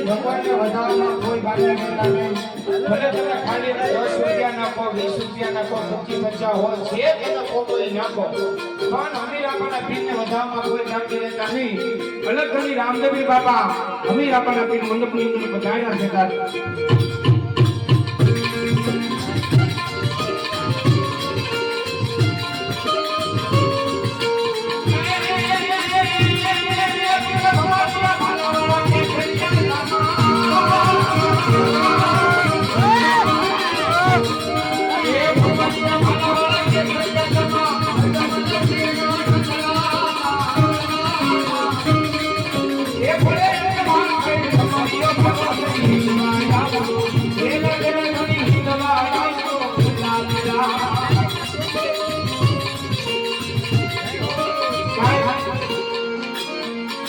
ભગવાનને વધારવામાં કોઈ બાધા રહેતા નહીં. ભલે તમે ખાલી 10 રૂપિયા નાખો, 20 રૂપિયા નાખો, 50 હોય છે તમે કોઈ નાખો, પણ અમીર આપણા પીરને વધારવામાં કોઈ બાકી રહેતા નહીં. અલગ ઘણી રામદેવી બાપા અમીર આપણા પીર મંડપની અંદર બધાયના છે.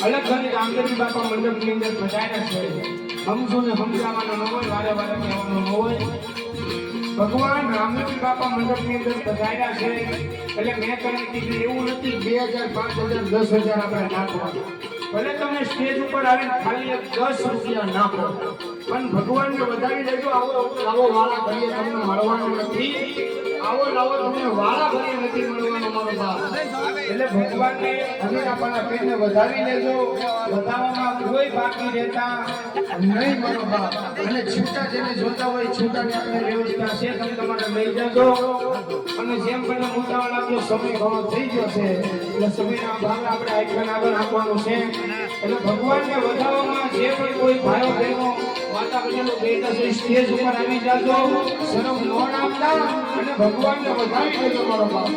અલગ ઘણી રામદેવી બાપા મંડપની અંદર બધાયના છે. સમજો ને સમજાવવાનો ન હોય, વારે વારે કહેવાનો ન હોય. ભગવાન રામદેવી બાપા મંડપની અંદર બધાયના છે એટલે મેં તમને કીધું એવું નથી 2000, 5000, 10,000 આપણે નાખવાનું. ભલે તમે સ્ટેજ ઉપર આવીને ખાલી 10 રૂપિયા નાખો, પણ ભગવાનને વધારી લેજો. આવો વાળા ઘડીએ તમને મળવાનો નથી, આવો લાવો તમને વાળા ઘડીએ નથી મળવાનો મારો બાપ. એટલે ભગવાનને અમે આપણા પેટને વધારી લેજો, વધારવામાં કોઈ બાકી રહેતા નહીં મારો બાપ. અને છૂટા જેને જોતા હોય છૂટાની આપણે વ્યવસ્થા છે, તમે તમારે લઈ જજો. અને જેમ બને મોટાવા લાગ્યો સમય ઘણો થઈ ગયો છે એટલે સમયના ભાગ આપણે આઈકન આગળ આપવાનું છે. એટલે ભગવાનને વધારવામાં જે પણ કોઈ ભાઈઓ બહેનો માતા બહેનો બેઠા છે સ્ટેજ ઉપર આવી જાજો, શરમ ન રાખતા અને ભગવાનને વધારી દેજો મારો બાપ.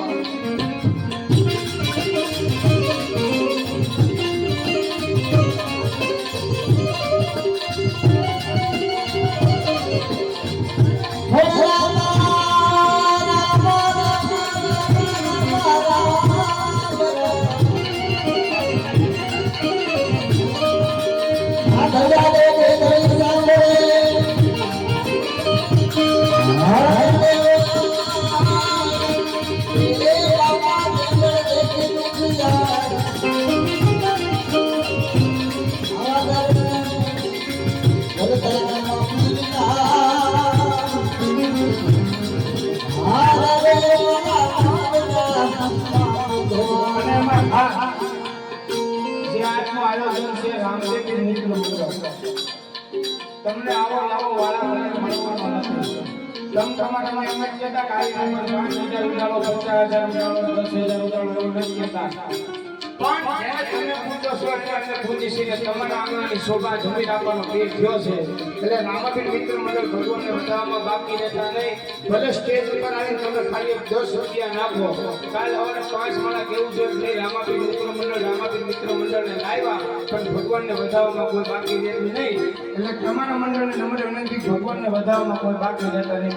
તમને આવો લાવો વાળા મળવાનો નથી. તમે તમારા એમ જ કહેતા કે આ 5,000 ઉડાડો, 50,000 ઉડાડો, 10,000 ઉડાડો નથી કહેતા. પણ જ્યારે તમે પૂછો છો એટલે પૂછીને તમારા આંગણાની શોભા જમી રાખવાનો પેટ થયો છે. એટલે રામાપીર મિત્ર મંડળ ભગવાનને વધારવામાં બાકી રહેતા નહીં. ભલે સ્ટેજ ઉપર આવીને તમે ખાલી 10 રૂપિયા નાખો, કાલ સવારે 5 માળા કેવું જોઈએ નહીં. રામાપીર મિત્ર મંડળને લાવ્યા પણ ભગવાનને વધારવામાં કોઈ બાકી રહેતું નહીં. એટલે તમારા મંડળને નમ્ર વિનંતી, ભગવાનને વધારવામાં કોઈ બાકી રહેતા નહીં.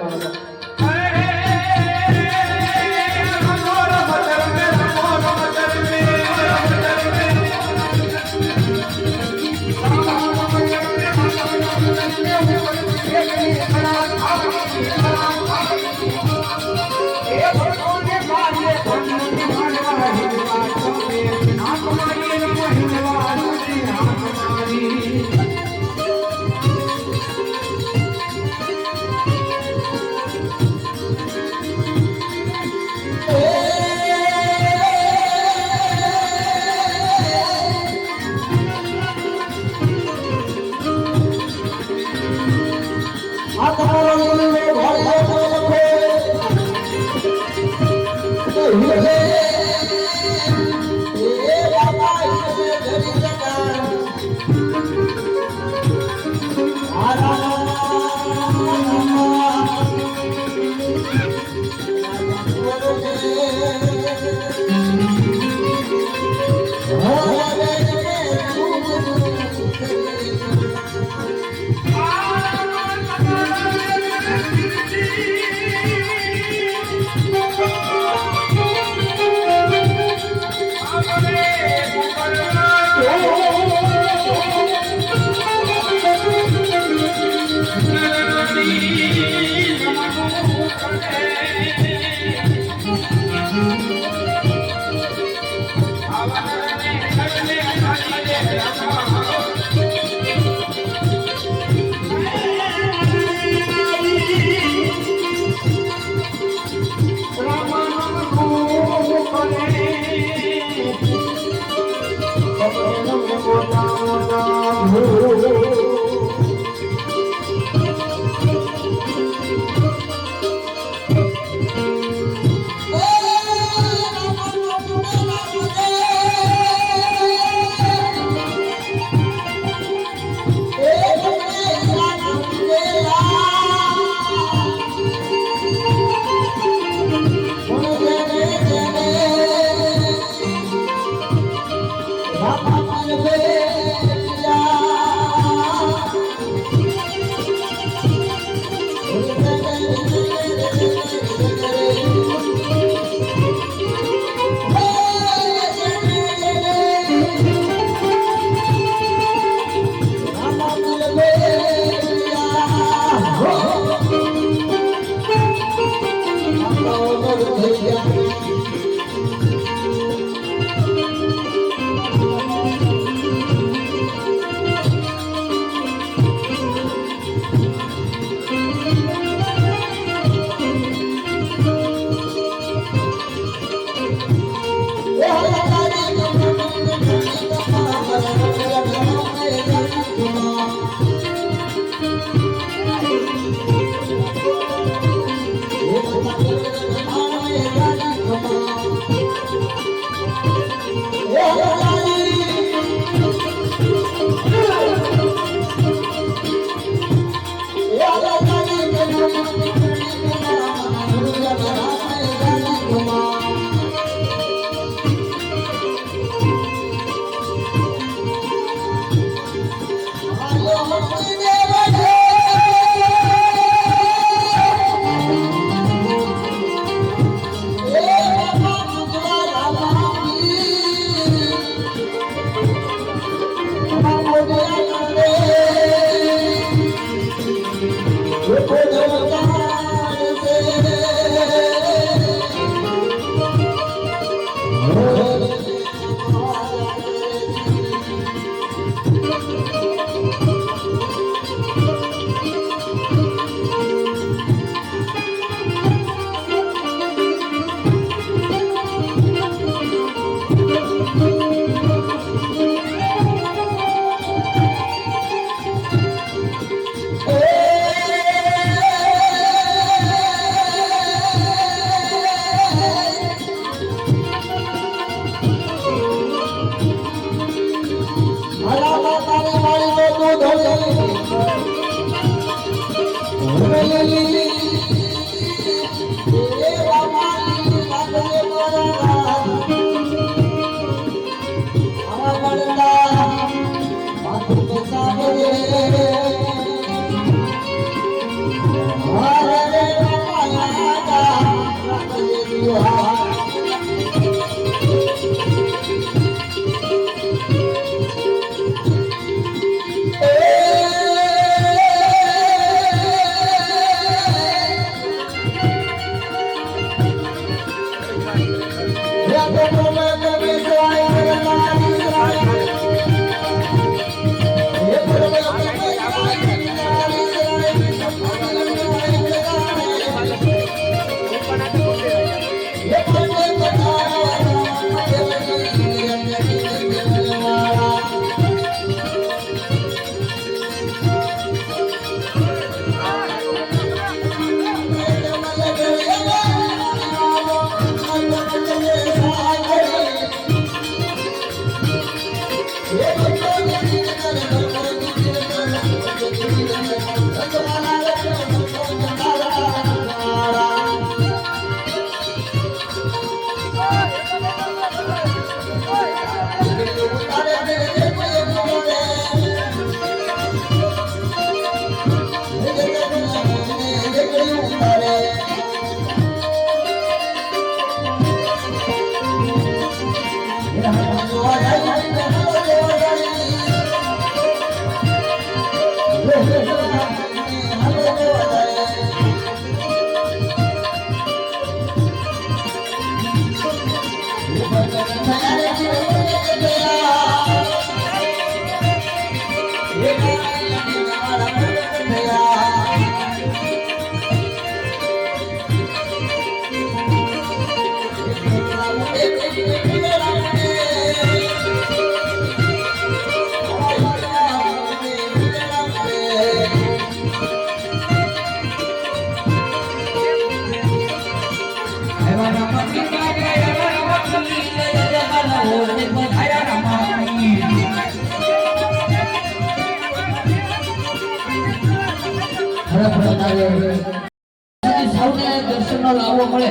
સૌને દર્શનનો લાવો મળે.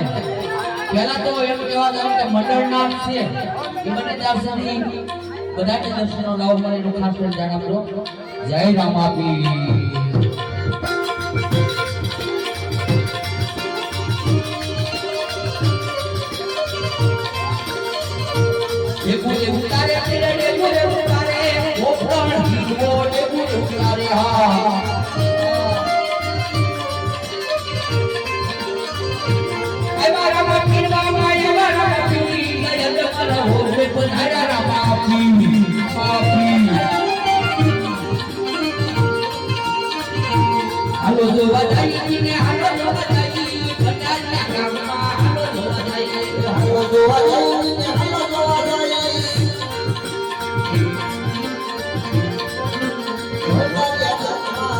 પહેલા તો એમ કહેવા જાવ કે મંડળ નામ છે એ મને ત્યાં સુધી બધાને દર્શનનો લાવો મળે એનું ખાસ કરીને ધ્યાન આપજો. જય રામાપી. ઉતારે ઉતારે ઓ પણ જીવો ઉતારે હા હાલો જો વધાઈ ને હાલો જો વધાઈ બટાના ગામમાં હાલો જો વધાઈ હાલો જો વધાઈ ને હાલો જો વધાઈ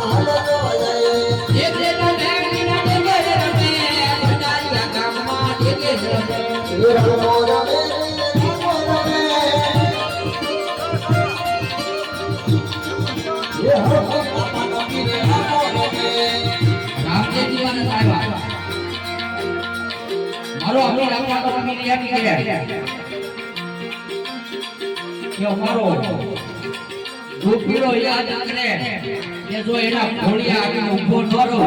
હાલો જો વધાઈ એક દેના બેગીના દેગે રમે બટાના ગામમાં દેગે રમે હાલો રમે મારો અમીર આપણા તો અમીર યાદ કર્યા કે મારો રૂપિયો યાદ કરે કે જો એના ઘોડિયા આવીને ઊભો ન રહો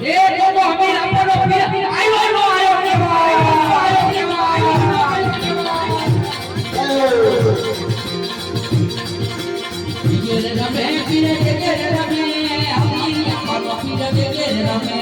એ તો અમીર આપણો આવ્યો નો આવ્યો કે રમે પીરે કે રમે અમીર આપણો પીરે કે રમે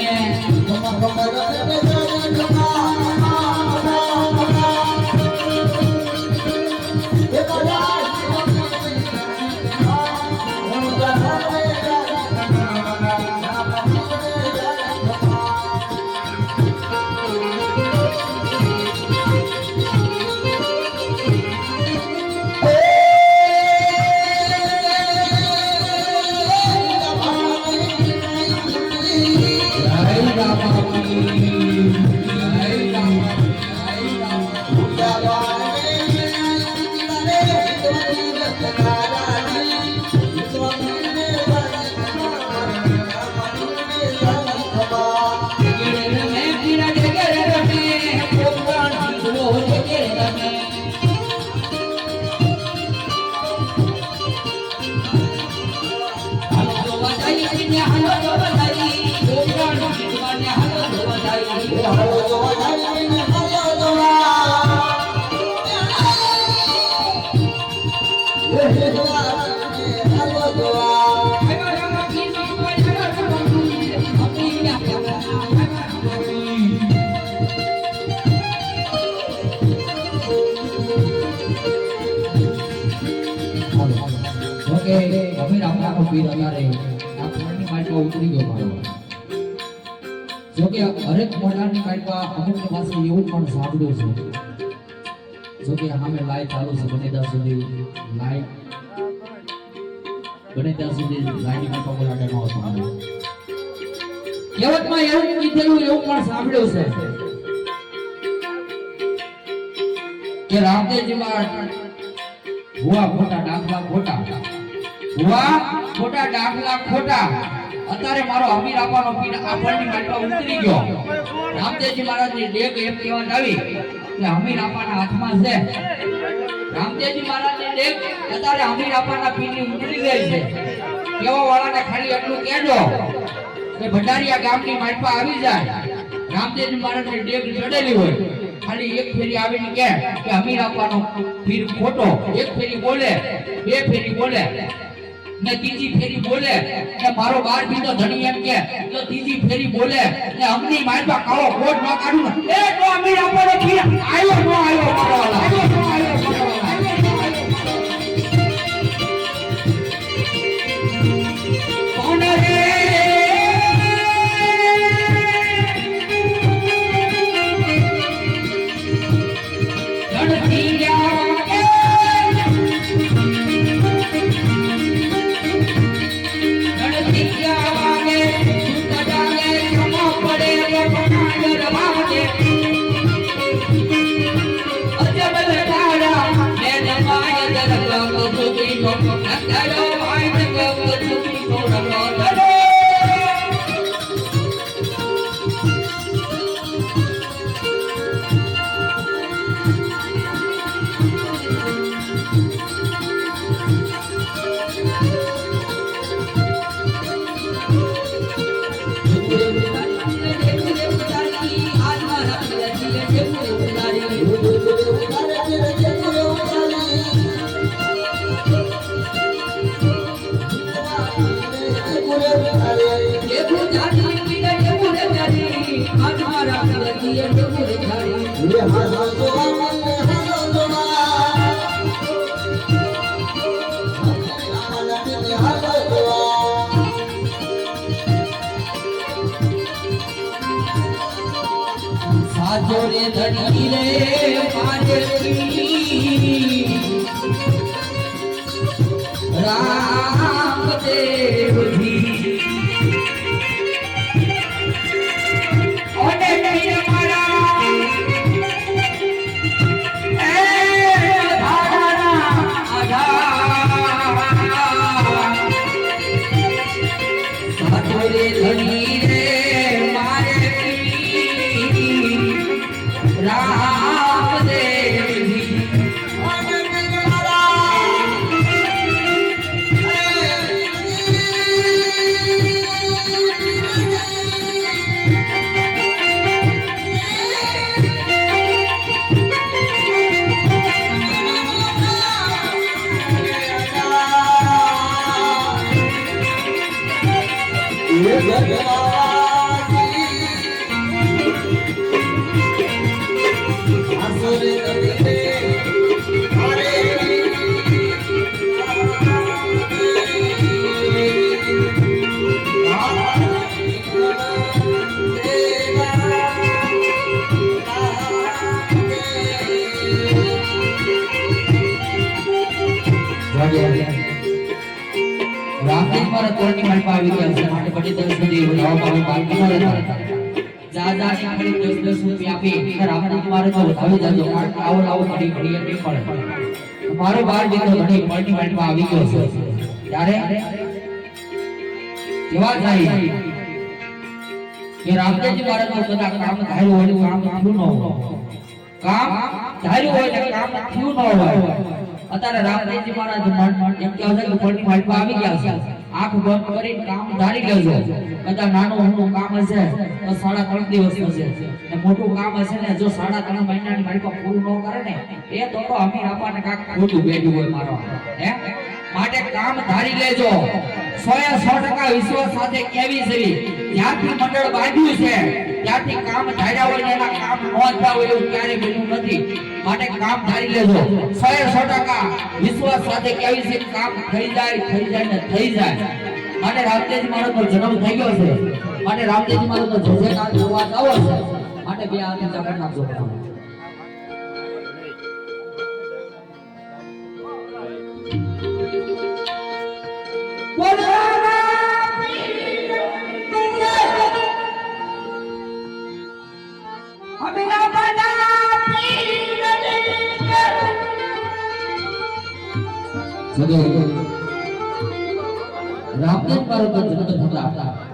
હરેક મોઢાની કાઢવા અમુક પાસે એવું પણ સાંભળ્યું છે જો કે સામે લાઈટ ચાલુ છે બને ત્યાં સુધી લાઈટ બને ત્યાં સુધી લાઈટ કાઢવા બોલાડે ન હતો કહેવતમાં એવું કીધેલું એવું પણ સાંભળ્યું છે કે રામદેવજીમાં ભુવા ખોટા ડાકલા ખોટા ભુવા ખોટા ડાકલા ખોટા અત્યારે મારો અમીર આપવાનો પીર આપણની માટવા ઉતરી ગયો. રામદેવજી મહારાજની ડેગ એમ કહેવા આવી કે અમીર આપવાના હાથમાં છે. રામદેવજી મહારાજની ડેગ અત્યારે અમીર આપવાના પીરની ઉતરી ગઈ છે. કેવા વાળાને ખાલી એટલું કહેજો કે ભંડારીયા ગામની માટવા આવી જાય રામદેવજી મહારાજની ડેગ ચડેલી હોય ખાલી એક ફેરી આવીને કહે કે અમીર આપવાનો પીર ખોટો એક ફેરી બોલે બે ફેરી બોલે ને ત્રીજી ફેરી બોલે ને મારો બાર બીજો ધણી એમ કે તો ત્રીજી ફેરી બોલે ને અમની મારવા કાળો કોટ ન કાઢું એ તો અમીર આપણો ખીર આયો ન આયો મારવાલા આયો ન આયો કોણ રે ગણતી અજબ જેવું જાની પીને જેવું રે જાની આજ મારા દિલથી જેવું રે જાની સાજો રે ધણી રે માજરી રામદેવજી ઓને નહીં મારા એ ધારા આધા સાજો રે ધણી રે માજરી રામદેવજી રામદેવ મારા તોરની માલપા આવી ગયા છે માટે બધી દસ સુધી વધાવવામાં બાકી ન રહેતા દાદા ની ખરી 10 રૂપિયા આપી રામદેવ મારે તો વધાવી જાજો આવો લાવો ઘડી ઘડી નહીં પડે મારો બાર દીકરો ઘણી મોટી માલપા આવી ગયો છે ત્યારે કેવા જાય કે રામદેવજી મહારાજ નો કદા કામ ધાર્યું હોય કામ થયું ન હોય કામ ધાર્યું હોય ને કામ થયું ન હોય અત્યારે રામદેવજી મહારાજ એમ કહે છે કે પરની માલપા આવી ગયા છે આંખ બંધ કરીને કામ ધારી લેજો કદા નાનું મોટું કામ હશે તો 3.5 દિવસ હશે ને મોટું કામ હશે ને જો 3.5 મહિનાની માલપા પૂરું ન કરે ને એ તો અમીર આપાને કાક ખોટું બેઠું હોય મારો હે માટે કામ ધારી લેજો 100% વિશ્વાસ સાથે કેવી છે જ્યાંથી મંડળ બાંધ્યું છે ત્યાંથી કામ ધાર્યા હોય ને એના કામ ન થયા હોય એવું ક્યારે બન્યું નથી માટે કામ ધારી લેજો 100% વિશ્વાસ સાથે કેવી છે કામ થઈ જાય ને થઈ જાય માટે રામદેવજી મહારાજનો જન્મ થઈ ગયો છે માટે રામદેવજી મહારાજનો જયજયકાર જોવા આવો છે માટે બે હાથ ઊંચા કરી નાખજો રામદેવ મારો જન્મ થતા